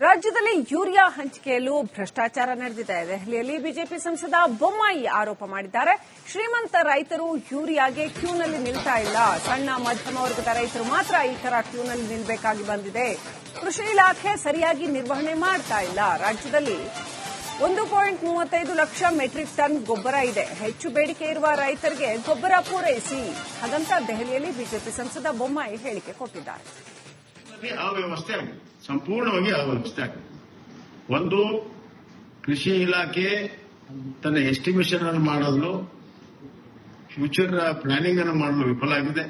ರಾಜ್ಯದಲ್ಲಿ ಯೂರಿಯಾ ಹಂಚಿಕೆಯಲ್ಲೂ ಭ್ರಷ್ಟಾಚಾರ ನಡೆದಿದೆ. ದೆಹಲಿಯಲ್ಲಿ ಬಿಜೆಪಿ ಸಂಸದ ಬೊಮ್ಮಾಯಿ ಆರೋಪ ಮಾಡಿದ್ದಾರೆ. ಶ್ರೀಮಂತ ರೈತರು ಯೂರಿಯಾಗೆ ಕ್ಯೂನಲ್ಲಿ ನಿಲ್ತಾ ಇಲ್ಲ. ಸಣ್ಣ ಮಧ್ಯಮ ವರ್ಗದ ರೈತರು ಮಾತ್ರ ಈ ತರ ಕ್ಯೂನಲ್ಲಿ ನಿಲ್ಲಬೇಕಾಗಿ ಬಂದಿದೆ. ಕೃಷಿ ಇಲಾಖೆ ಸರಿಯಾಗಿ ನಿರ್ವಹಣೆ ಮಾಡ್ತಾ ಇಲ್ಲ. ರಾಜ್ಯದಲ್ಲಿ 1.35 ಲಕ್ಷ ಮೆಟ್ರಿಕ್ ಟನ್ ಗೊಬ್ಬರ ಇದೆ. ಹೆಚ್ಚು ಬೇಡಿಕೆ ಇರುವ ರೈತರಿಗೆ ಗೊಬ್ಬರ ಪೂರೈಸಿ. ಹಾಗಂತ ದೆಹಲಿಯಲ್ಲಿ ಬಿಜೆಪಿ ಸಂಸದ ಬೊಮ್ಮಾಯಿ ಹೇಳಿಕೆ ಕೊಟ್ಟಿದ್ದಾರೆ. ಅವ್ಯವಸ್ಥೆ ಆಗಿದೆ, ಸಂಪೂರ್ಣವಾಗಿ ಅವ್ಯವಸ್ಥೆ ಆಗಿದೆ. ಒಂದು, ಕೃಷಿ ಇಲಾಖೆ ತನ್ನ ಎಸ್ಟಿಮೇಷನ್ ಅನ್ನು ಮಾಡಲು, ಫ್ಯೂಚರ್ ಪ್ಲಾನಿಂಗ್ ಅನ್ನು ಮಾಡಲು ವಿಫಲ ಆಗಿದೆ.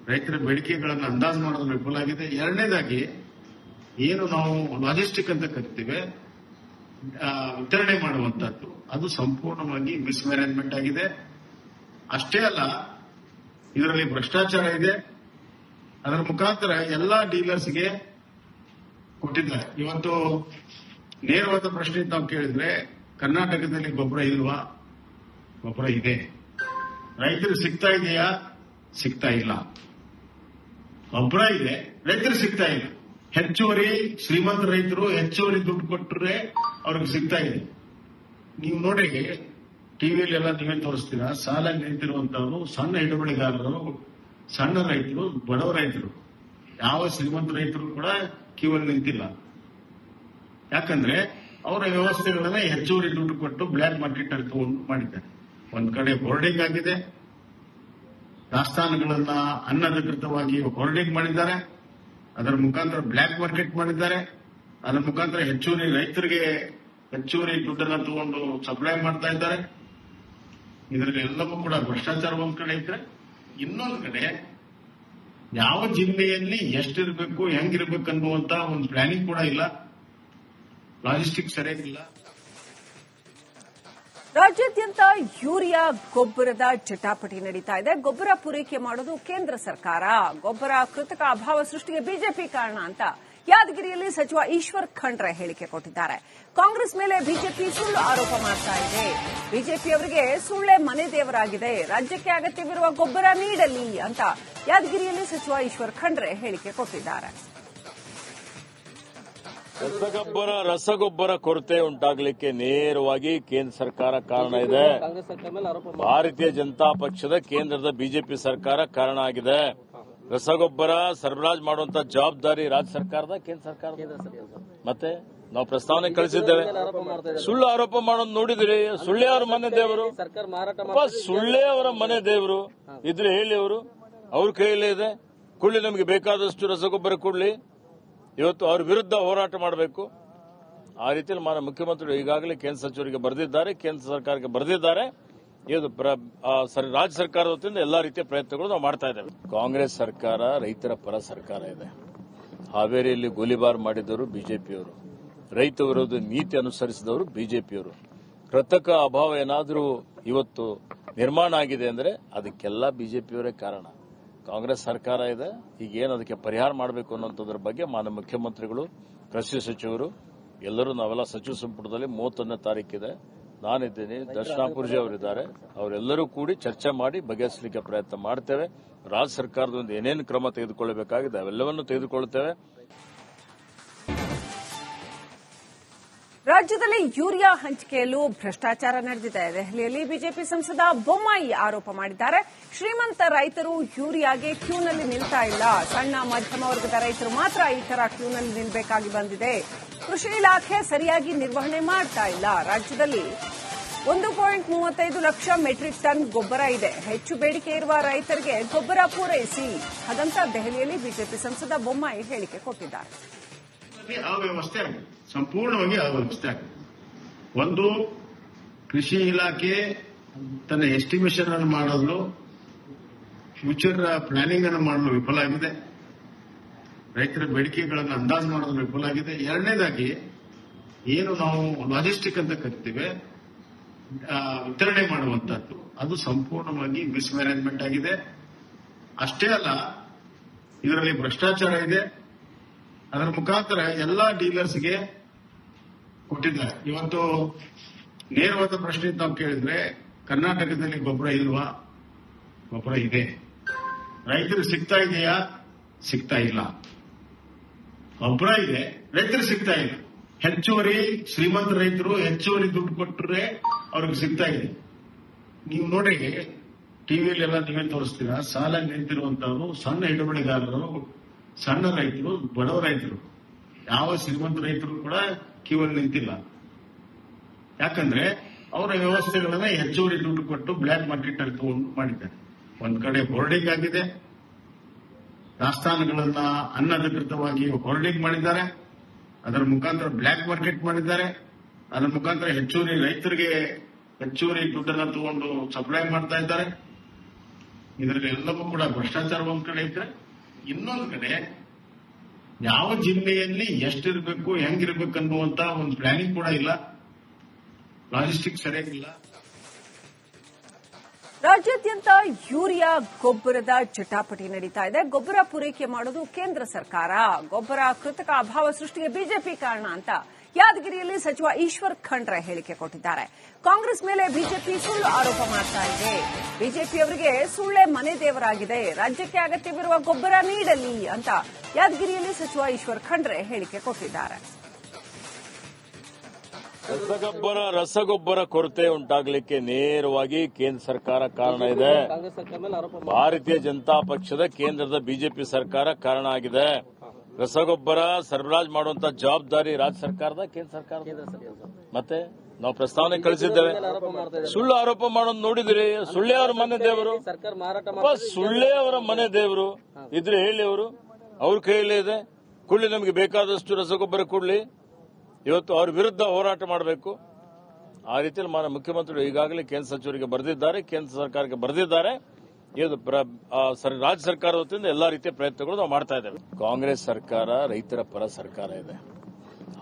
ರೈತರ ಬೇಡಿಕೆಗಳನ್ನು ಅಂದಾಜು ಮಾಡಲು ವಿಫಲ ಆಗಿದೆ. ಎರಡನೇದಾಗಿ, ಏನು ನಾವು ಲಾಜಿಸ್ಟಿಕ್ ಅಂತ ಕರಿತೀವಿ, ವಿತರಣೆ ಮಾಡುವಂತದ್ದು, ಅದು ಸಂಪೂರ್ಣವಾಗಿ ಮಿಸ್ಮ್ಯಾನೇಜ್ಮೆಂಟ್ ಆಗಿದೆ. ಅಷ್ಟೇ ಅಲ್ಲ, ಇದರಲ್ಲಿ ಭ್ರಷ್ಟಾಚಾರ ಇದೆ. ಅದರ ಮುಖಾಂತರ ಎಲ್ಲಾ ಡೀಲರ್ಸ್ಗೆ ಕೊಟ್ಟಿದ್ದಾರೆ. ಇವತ್ತು ನೇರವಾದ ಪ್ರಶ್ನೆ ತಾವು ಕೇಳಿದ್ರೆ, ಕರ್ನಾಟಕದಲ್ಲಿ ಗೊಬ್ಬರ ಇಲ್ವಾ? ಗೊಬ್ಬರ ಇದೆ. ರೈತರು ಸಿಗ್ತಾ ಇದೆಯಾ? ಸಿಗ್ತಾ ಇಲ್ಲ. ಗೊಬ್ಬರ ಇದೆ, ರೈತರು ಸಿಗ್ತಾ ಇಲ್ಲ. ಹೆಚ್ಚುವರಿ ಶ್ರೀಮಂತ ರೈತರು ಹೆಚ್ಚುವರಿ ದುಡ್ಡು ಕೊಟ್ಟರೆ ಅವ್ರಿಗೆ ಸಿಗ್ತಾ ಇದೆ. ನೀವು ನೋಡಿ, ಟಿವಿಯಲ್ಲೆಲ್ಲ ನೀವೇ ತೋರಿಸ್ತೀರಾ, ಸಾಲ ನಿಂತಿರುವಂತವರು ಸಣ್ಣ ಹಿಡುವಳಿದಾರರು, ಸಣ್ಣ ರೈತರು, ಬಡವ ರೈತರು, ಯಾವ ಶ್ರೀಮಂತ ರೈತರು ಕೂಡ ಕ್ಯೂ ಅಲ್ಲಿ ನಿಂತಿಲ್ಲ. ಯಾಕಂದ್ರೆ ಅವರ ವ್ಯವಸ್ಥೆಗಳನ್ನ ಹೆಚ್ಚುವರಿ ದುಡ್ಡು ಕೊಟ್ಟು ಬ್ಲ್ಯಾಕ್ ಮಾರ್ಕೆಟ್ ಅಲ್ಲಿ ತಗೊಂಡು ಮಾಡಿದ್ದಾರೆ. ಒಂದ್ ಕಡೆ ಹೋರ್ಡಿಂಗ್ ಆಗಿದೆ, ದಾಸ್ತಾನುಗಳನ್ನ ಅನಧಿಕೃತವಾಗಿ ಹೋರ್ಡಿಂಗ್ ಮಾಡಿದ್ದಾರೆ. ಅದರ ಮುಖಾಂತರ ಬ್ಲ್ಯಾಕ್ ಮಾರ್ಕೆಟ್ ಮಾಡಿದ್ದಾರೆ. ಅದರ ಮುಖಾಂತರ ಹೆಚ್ಚುವರಿ ರೈತರಿಗೆ ಹೆಚ್ಚುವರಿ ದುಡ್ಡನ್ನ ತಗೊಂಡು ಸಪ್ಲೈ ಮಾಡ್ತಾ ಇದ್ದಾರೆ. ಇದರಲ್ಲಿ ಎಲ್ಲವೂ ಕೂಡ ಭ್ರಷ್ಟಾಚಾರ ಒಂದ್ ಕಡೆ ಇದ್ರೆ, ಇನ್ನೊಂದು ಕಡೆ ಯಾವ ಜಿಲ್ಲೆಯಲ್ಲಿ ಎಷ್ಟಿರಬೇಕು, ಹೆಂಗಿರ್ಬೇಕು ಅನ್ನುವಂತ ಒಂದು ಪ್ಲಾನಿಂಗ್ ಕೂಡ ಇಲ್ಲ. ಲಾಜಿಸ್ಟಿಕ್ ಸರಿಯಾಗಿಲ್ಲ. ರಾಜ್ಯಾದ್ಯಂತ ಯೂರಿಯಾ ಗೊಬ್ಬರದ ಜಟಾಪಟಿ ನಡೀತಾ ಇದೆ. ಗೊಬ್ಬರ ಪೂರೈಕೆ ಮಾಡೋದು ಕೇಂದ್ರ ಸರ್ಕಾರ. ಗೊಬ್ಬರ ಕೃತಕ ಅಭಾವ ಸೃಷ್ಟಿಗೆ ಬಿಜೆಪಿ ಕಾರಣ ಅಂತ ಯಾದಗಿರಿಯಲ್ಲಿ ಸಚಿವ ಈಶ್ವರ್ ಖಂಡ್ರೆ ಹೇಳಿಕೆ ಕೊಟ್ಟಿದ್ದಾರೆ. ಕಾಂಗ್ರೆಸ್ ಮೇಲೆ ಬಿಜೆಪಿ ಸುಳ್ಳು ಆರೋಪ ಮಾಡ್ತಾ ಇದೆ. ಬಿಜೆಪಿಯವರಿಗೆ ಸುಳ್ಳೆ ಮನೆ ದೇವರಾಗಿದೆ. ರಾಜ್ಯಕ್ಕೆ ಅಗತ್ಯವಿರುವ ಗೊಬ್ಬರ ನೀಡಲಿ ಅಂತ ಯಾದಗಿರಿಯಲ್ಲಿ ಸಚಿವ ಈಶ್ವರ್ ಖಂಡ್ರೆ ಹೇಳಿಕೆ ಕೊಟ್ಟಿದ್ದಾರೆ. ರಸಗೊಬ್ಬರ ಕೊರತೆ ಉಂಟಾಗಲಿಕ್ಕೆ ನೇರವಾಗಿ ಕೇಂದ್ರ ಸರ್ಕಾರ ಕಾರಣ ಇದೆ. ಭಾರತೀಯ ಜನತಾ ಪಕ್ಷದ ಕೇಂದ್ರದ ಬಿಜೆಪಿ ಸರ್ಕಾರ ಕಾರಣ ಆಗಿದೆ. ರಸಗೊಬ್ಬರ ಸರಬರಾಜು ಮಾಡುವಂತ ಜವಾಬ್ದಾರಿ ರಾಜ್ಯ ಸರ್ಕಾರದ, ಕೇಂದ್ರ ಸರ್ಕಾರದ. ಮತ್ತೆ ನಾವು ಪ್ರಸ್ತಾವನೆ ಕಳಿಸಿದ್ದೇವೆ. ಸುಳ್ಳು ಆರೋಪ ಮಾಡೋದು ನೋಡಿದ್ರಿ. ಸುಳ್ಳೆ ಅವರ ಮನೆ ದೇವರು, ಸುಳ್ಳೆ ಅವರ ಮನೆ ದೇವರು ಇದ್ರೆ ಹೇಳಿ. ಅವರು ಅವ್ರ ಕೈಯಲ್ಲೇ ಇದೆ. ಕೊಡ್ಲಿ, ನಮಗೆ ಬೇಕಾದಷ್ಟು ರಸಗೊಬ್ಬರ ಕೊಡ್ಲಿ. ಇವತ್ತು ಅವ್ರ ವಿರುದ್ಧ ಹೋರಾಟ ಮಾಡಬೇಕು. ಆ ರೀತಿಯಲ್ಲಿ ಮಾನ್ಯ ಮುಖ್ಯಮಂತ್ರಿಗಳು ಈಗಾಗಲೇ ಕೇಂದ್ರ ಸಚಿವರಿಗೆ ಬರೆದಿದ್ದಾರೆ, ಕೇಂದ್ರ ಸರ್ಕಾರಕ್ಕೆ ಬರೆದಿದ್ದಾರೆ. ಇದು ರಾಜ್ಯ ಸರ್ಕಾರದ ವತಿಯಿಂದ ಎಲ್ಲಾ ರೀತಿಯ ಪ್ರಯತ್ನಗಳು ನಾವು ಮಾಡ್ತಾ ಇದ್ದೇವೆ. ಕಾಂಗ್ರೆಸ್ ಸರ್ಕಾರ ರೈತರ ಪರ ಸರ್ಕಾರ ಇದೆ. ಹಾವೇರಿಯಲ್ಲಿ ಗೋಲಿಬಾರ್ ಮಾಡಿದವರು ಬಿಜೆಪಿಯವರು, ರೈತ ವಿರೋಧ ನೀತಿ ಅನುಸರಿಸಿದವರು ಬಿಜೆಪಿಯವರು. ಕೃತಕ ಅಭಾವ ಏನಾದರೂ ಇವತ್ತು ನಿರ್ಮಾಣ ಆಗಿದೆ ಅಂದ್ರೆ ಅದಕ್ಕೆಲ್ಲ ಬಿಜೆಪಿಯವರೇ ಕಾರಣ. ಕಾಂಗ್ರೆಸ್ ಸರ್ಕಾರ ಇದೆ. ಈಗೇನು ಅದಕ್ಕೆ ಪರಿಹಾರ ಮಾಡಬೇಕು ಅನ್ನೋದ್ರ ಬಗ್ಗೆ ಮಾನ್ಯ ಮುಖ್ಯಮಂತ್ರಿಗಳು, ಕೃಷಿ ಸಚಿವರು ಎಲ್ಲರೂ, ನಾವೆಲ್ಲ ಸಚಿವ ಸಂಪುಟದಲ್ಲಿ 31ನೇ ತಾರೀಕಿದೆ, ನಾನಿದ್ದೀನಿ, ದರ್ಶನಾಪುರ್ಜಿ ಅವರಿದ್ದಾರೆ, ಅವರೆಲ್ಲರೂ ಕೂಡಿ ಚರ್ಚೆ ಮಾಡಿ ಬಗೆಹರಿಸಲಿಕ್ಕೆ ಪ್ರಯತ್ನ ಮಾಡ್ತೇವೆ. ರಾಜ್ಯ ಸರ್ಕಾರದಿಂದ ಏನೇನು ಕ್ರಮ ತೆಗೆದುಕೊಳ್ಳಬೇಕಾಗಿದೆ ಅವೆಲ್ಲವನ್ನೂ ತೆಗೆದುಕೊಳ್ಳುತ್ತೇವೆ. ರಾಜ್ಯದಲ್ಲಿ ಯೂರಿಯಾ ಹಂಚಿಕೆಯಲ್ಲೂ ಭ್ರಷ್ಟಾಚಾರ ನಡೆದಿದೆ. ದೆಹಲಿಯಲ್ಲಿ ಬಿಜೆಪಿ ಸಂಸದ ಬೊಮ್ಮಾಯಿ ಆರೋಪ ಮಾಡಿದ್ದಾರೆ. ಶ್ರೀಮಂತ ರೈತರು ಯೂರಿಯಾಗೆ ಕ್ಯೂನಲ್ಲಿ ನಿಲ್ತಾ ಇಲ್ಲ. ಸಣ್ಣ ಮಧ್ಯಮ ವರ್ಗದ ರೈತರು ಮಾತ್ರ ಈ ತರ ಕ್ಯೂನಲ್ಲಿ ನಿಲ್ಲಬೇಕಾಗಿ ಬಂದಿದೆ. ಕೃಷಿ ಇಲಾಖೆ ಸರಿಯಾಗಿ ನಿರ್ವಹಣೆ ಮಾಡ್ತಾ ಇಲ್ಲ. ರಾಜ್ಯದಲ್ಲಿ 1.35 ಲಕ್ಷ ಮೆಟ್ರಿಕ್ ಟನ್ ಗೊಬ್ಬರ ಇದೆ. ಹೆಚ್ಚು ಬೇಡಿಕೆ ಇರುವ ರೈತರಿಗೆ ಗೊಬ್ಬರ ಪೂರೈಸಿ. ಹಾಗಂತ ದೆಹಲಿಯಲ್ಲಿ ಬಿಜೆಪಿ ಸಂಸದ ಬೊಮ್ಮಾಯಿ ಹೇಳಿಕೆ ಕೊಟ್ಟಿದ್ದಾರೆ. ಅವ್ಯವಸ್ಥೆ ಆಗಿದೆ, ಸಂಪೂರ್ಣವಾಗಿ ಅವ್ಯವಸ್ಥೆ ಆಗಿದೆ. ಒಂದು, ಕೃಷಿ ಇಲಾಖೆ ತನ್ನ ಎಸ್ಟಿಮೇಷನ್ ಅನ್ನು ಮಾಡಲು, ಫ್ಯೂಚರ್ ಪ್ಲಾನಿಂಗ್ ಅನ್ನು ಮಾಡಲು ವಿಫಲ ಆಗಿದೆ. ರೈತರ ಬೇಡಿಕೆಗಳನ್ನು ಅಂದಾಜು ಮಾಡಲು ವಿಫಲ ಆಗಿದೆ. ಎರಡನೇದಾಗಿ, ಏನು ನಾವು ಲಾಜಿಸ್ಟಿಕ್ ಅಂತ ಕರಿತೀವಿ, ವಿತರಣೆ ಮಾಡುವಂತದ್ದು, ಅದು ಸಂಪೂರ್ಣವಾಗಿ ಮಿಸ್ಮ್ಯಾನೇಜ್ಮೆಂಟ್ ಆಗಿದೆ. ಅಷ್ಟೇ ಅಲ್ಲ, ಇದರಲ್ಲಿ ಭ್ರಷ್ಟಾಚಾರ ಇದೆ. ಅದರ ಮುಖಾಂತರ ಎಲ್ಲಾ ಡೀಲರ್ಸ್ಗೆ ಕೊಟ್ಟಿದ್ದಾರೆ. ಇವತ್ತು ನೇರವಾದ ಪ್ರಶ್ನೆ ತಾವು ಕೇಳಿದ್ರೆ, ಕರ್ನಾಟಕದಲ್ಲಿ ಗೊಬ್ಬರ ಇಲ್ವಾ? ಗೊಬ್ಬರ ಇದೆ. ರೈತರು ಸಿಗ್ತಾ ಇದೆಯಾ? ಸಿಗ್ತಾ ಇಲ್ಲ. ಒಬ್ಬರ ಇದೆ, ರೈತರು ಸಿಗ್ತಾ ಇಲ್ಲ. ಹೆಚ್ಚುವರಿ ಶ್ರೀಮಂತ ರೈತರು ಹೆಚ್ಚುವರಿ ದುಡ್ಡು ಕೊಟ್ಟರೆ ಅವ್ರಿಗೆ ಸಿಗ್ತಾ ಇದೆ. ನೀವು ನೋಡಿ ಟಿವಿಯಲ್ಲೆಲ್ಲ ನೀವೇ ತೋರಿಸ್ತೀರಾ, ಸಾಲ ನಿಂತಿರುವಂತವರು ಸಣ್ಣ ಹಿಡುವಳಿದಾರರು, ಸಣ್ಣ ರೈತರು, ಬಡವ ರೈತರು. ಯಾವ ಶ್ರೀಮಂತ ರೈತರು ಕೂಡ ಕ್ಯೂ ಅಲ್ಲಿ ನಿಂತಿಲ್ಲ. ಯಾಕಂದ್ರೆ ಅವರ ವ್ಯವಸ್ಥೆಗಳನ್ನ ಹೆಚ್ಚುವರಿ ದುಡ್ಡು ಕೊಟ್ಟು ಬ್ಲ್ಯಾಕ್ ಮಾರ್ಕೆಟ್ ಅಲ್ಲಿ ತಗೊಂಡು ಮಾಡಿದ್ದಾರೆ. ಒಂದ್ ಕಡೆ ಹೋರ್ಡಿಂಗ್ ಆಗಿದೆ, ದಾಸ್ತಾನುಗಳನ್ನ ಅನಧಿಕೃತವಾಗಿ ಹೋರ್ಡಿಂಗ್ ಮಾಡಿದ್ದಾರೆ, ಅದರ ಮುಖಾಂತರ ಬ್ಲ್ಯಾಕ್ ಮಾರ್ಕೆಟ್ ಮಾಡಿದ್ದಾರೆ, ಅದರ ಮುಖಾಂತರ ಹೆಚ್ಚುವರಿ ರೈತರಿಗೆ ಹೆಚ್ಚುವರಿ ದುಡ್ಡನ್ನ ತಗೊಂಡು ಸಪ್ಲೈ ಮಾಡ್ತಾ ಇದ್ದಾರೆ. ಇದರಲ್ಲಿ ಎಲ್ಲವೂ ಕೂಡ ಭ್ರಷ್ಟಾಚಾರ ಒಂದ್ ಕಡೆ ಇದ್ರೆ, ಇನ್ನೊಂದು ಕಡೆ ಯಾವ ಜಿಲ್ಲೆಯಲ್ಲಿ ಎಷ್ಟಿರಬೇಕು, ಹೆಂಗಿರ್ಬೇಕು ಅನ್ನುವಂತ ಒಂದು ಪ್ಲಾನಿಂಗ್ ಕೂಡ ಇಲ್ಲ, ಲಾಜಿಸ್ಟಿಕ್ಸ್ ಸರಿಯಾಗಿಲ್ಲ. ರಾಜ್ಯಾದ್ಯಂತ ಯೂರಿಯಾ ಗೊಬ್ಬರದ ಜಟಾಪಟಿ ನಡೀತಾ ಇದೆ. ಗೊಬ್ಬರ ಪೂರೈಕೆ ಮಾಡೋದು ಕೇಂದ್ರ ಸರ್ಕಾರ, ಗೊಬ್ಬರ ಕೃತಕ ಅಭಾವ ಸೃಷ್ಟಿಗೆ ಬಿಜೆಪಿ ಕಾರಣ ಅಂತ ಯಾದಗಿರಿಯಲ್ಲಿ ಸಚಿವ ಈಶ್ವರ್ ಖಂಡ್ರೆ ಹೇಳಿಕೆ ಕೊಟ್ಟಿದ್ದಾರೆ. ಕಾಂಗ್ರೆಸ್ ಮೇಲೆ ಬಿಜೆಪಿ ಸುಳ್ಳು ಆರೋಪ ಮಾಡ್ತಾ ಇದೆ. ಬಿಜೆಪಿಯವರಿಗೆ ಸುಳ್ಳೆ ಮನೆ ದೇವರಾಗಿದೆ, ರಾಜ್ಯಕ್ಕೆ ಅಗತ್ಯವಿರುವ ಗೊಬ್ಬರ ನೀಡಲಿ ಅಂತ ಯಾದಗಿರಿಯಲ್ಲಿ ಸಚಿವ ಈಶ್ವರ್ ಖಂಡ್ರೆ ಹೇಳಿಕೆ ಕೊಟ್ಟಿದ್ದಾರೆ. ರಸಗೊಬ್ಬರ ಕೊರತೆ ಉಂಟಾಗಲಿಕ್ಕೆ ನೇರವಾಗಿ ಕೇಂದ್ರ ಸರ್ಕಾರ ಕಾರಣ ಇದೆ. ಭಾರತೀಯ ಜನತಾ ಪಕ್ಷದ ಕೇಂದ್ರದ ಬಿಜೆಪಿ ಸರ್ಕಾರ ಕಾರಣ ಆಗಿದೆ. ರಸಗೊಬ್ಬರ ಸರಬರಾಜು ಮಾಡುವಂತ ಜವಾಬ್ದಾರಿ ರಾಜ್ಯ ಸರ್ಕಾರದ, ಕೇಂದ್ರ ಸರ್ಕಾರದ. ಮತ್ತೆ ನಾವು ಪ್ರಸ್ತಾವನೆ ಕಳಿಸಿದ್ದೇವೆ. ಸುಳ್ಳು ಆರೋಪ ಮಾಡೋದು ನೋಡಿದ್ರಿ. ಸುಳ್ಳೆ ಅವರ ಮನೆ ದೇವರು, ಸುಳ್ಳೆ ಅವರ ಮನೆ ದೇವರು ಇದ್ರೆ ಹೇಳಿ, ಅವ್ರ ಕೈಯಲ್ಲೇ ಇದೆ. ಕೊಡ್ಲಿ, ನಮಗೆ ಬೇಕಾದಷ್ಟು ರಸಗೊಬ್ಬರ ಕೊಡ್ಲಿ. ಇವತ್ತು ಅವ್ರ ವಿರುದ್ಧ ಹೋರಾಟ ಮಾಡಬೇಕು. ಆ ರೀತಿಯಲ್ಲಿ ಮಾನ್ಯ ಮುಖ್ಯಮಂತ್ರಿಗಳು ಈಗಾಗಲೇ ಕೇಂದ್ರ ಸಚಿವರಿಗೆ ಬರೆದಿದ್ದಾರೆ, ಕೇಂದ್ರ ಸರ್ಕಾರಕ್ಕೆ ಬರೆದಿದ್ದಾರೆ. ಇದು ರಾಜ್ಯ ಸರ್ಕಾರದ ವತಿಯಿಂದ ಎಲ್ಲಾ ರೀತಿಯ ಪ್ರಯತ್ನಗಳು ನಾವು ಮಾಡ್ತಾ ಇದ್ದೇವೆ. ಕಾಂಗ್ರೆಸ್ ಸರ್ಕಾರ ರೈತರ ಪರ ಸರ್ಕಾರ ಇದೆ.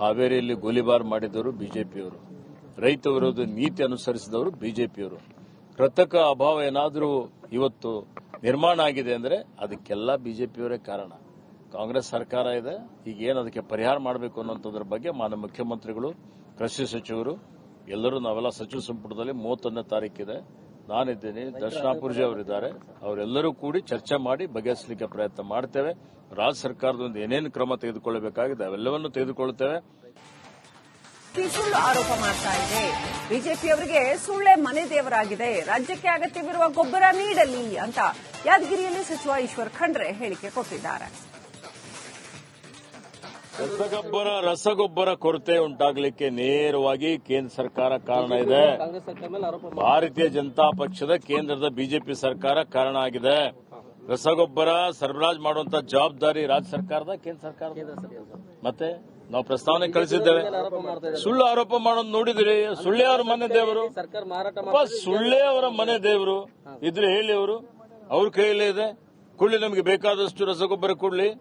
ಹಾವೇರಿಯಲ್ಲಿ ಗೋಲಿಬಾರ್ ಮಾಡಿದವರು ಬಿಜೆಪಿಯವರು, ರೈತ ವಿರೋಧ ನೀತಿ ಅನುಸರಿಸಿದವರು ಬಿಜೆಪಿಯವರು. ಕೃತಕ ಅಭಾವ ಏನಾದರೂ ಇವತ್ತು ನಿರ್ಮಾಣ ಆಗಿದೆ ಅಂದ್ರೆ ಅದಕ್ಕೆಲ್ಲ ಬಿಜೆಪಿಯವರೇ ಕಾರಣ. ಕಾಂಗ್ರೆಸ್ ಸರ್ಕಾರ ಇದೆ. ಈಗ ಏನು ಅದಕ್ಕೆ ಪರಿಹಾರ ಮಾಡಬೇಕು ಅನ್ನೋದ್ರ ಬಗ್ಗೆ ಮಾನ್ಯ ಮುಖ್ಯಮಂತ್ರಿಗಳು, ಕೃಷಿ ಸಚಿವರು ಎಲ್ಲರೂ, ನಾವೆಲ್ಲ ಸಚಿವ ಸಂಪುಟದಲ್ಲಿ 31ನೇ ತಾರೀಕಿದೆ, ನಾನಿದ್ದೀನಿ, ದರ್ಶನಾಪುರ್ಜಿ ಅವರಿದ್ದಾರೆ, ಅವರೆಲ್ಲರೂ ಕೂಡಿ ಚರ್ಚೆ ಮಾಡಿ ಬಗೆಹರಿಸಲಿಕ್ಕೆ ಪ್ರಯತ್ನ ಮಾಡ್ತೇವೆ. ರಾಜ್ಯ ಸರ್ಕಾರದಿಂದ ಏನೇನು ಕ್ರಮ ತೆಗೆದುಕೊಳ್ಳಬೇಕಾಗಿದೆ ಅವೆಲ್ಲವನ್ನೂ ತೆಗೆದುಕೊಳ್ಳುತ್ತೇವೆ. ಸುಳ್ಳು ಆರೋಪ ಮಾಡ್ತಾ ಇದೆ. ಬಿಜೆಪಿಯವರಿಗೆ ಸುಳ್ಳೆ ಮನೆ ದೇವರಾಗಿದೆ, ರಾಜ್ಯಕ್ಕೆ ಅಗತ್ಯವಿರುವ ಗೊಬ್ಬರ ನೀಡಲಿ ಅಂತ ಯಾದಗಿರಿಯಲ್ಲಿ ಸಚಿವ ಈಶ್ವರ್ ಖಂಡ್ರೆ ಹೇಳಿಕೆ ಕೊಟ್ಟಿದ್ದಾರೆ. ರಸಗೊಬ್ಬರ ಕೊರತೆ ಉಂಟಾಗಲಿಕ್ಕೆ ನೇರವಾಗಿ ಕೇಂದ್ರ ಸರ್ಕಾರ ಕಾರಣ ಇದೆ. ಭಾರತೀಯ ಜನತಾ ಪಕ್ಷದ ಕೇಂದ್ರದ ಬಿಜೆಪಿ ಸರ್ಕಾರ ಕಾರಣ ಆಗಿದೆ. ರಸಗೊಬ್ಬರ ಸರಬರಾಜು ಮಾಡುವಂತ ಜವಾಬ್ದಾರಿ ರಾಜ್ಯ ಸರ್ಕಾರದ, ಕೇಂದ್ರ ಸರ್ಕಾರದ. ಮತ್ತೆ ನಾವು ಪ್ರಸ್ತಾವನೆ ಕಳಿಸಿದ್ದೇವೆ. ಸುಳ್ಳು ಆರೋಪ ಮಾಡೋದು ನೋಡಿದ್ರಿ. ಸುಳ್ಳೆ ಅವರ ಮನೆ ದೇವರು, ಸುಳ್ಳೆ ಅವರ ಮನೆ ದೇವರು ಇದ್ರೆ ಹೇಳಿ, ಅವ್ರ ಕೈಯಲ್ಲೇ ಇದೆ. ಕೊಡ್ಲಿ, ನಮಗೆ ಬೇಕಾದಷ್ಟು ರಸಗೊಬ್ಬರ ಕೊಡ್ಲಿ.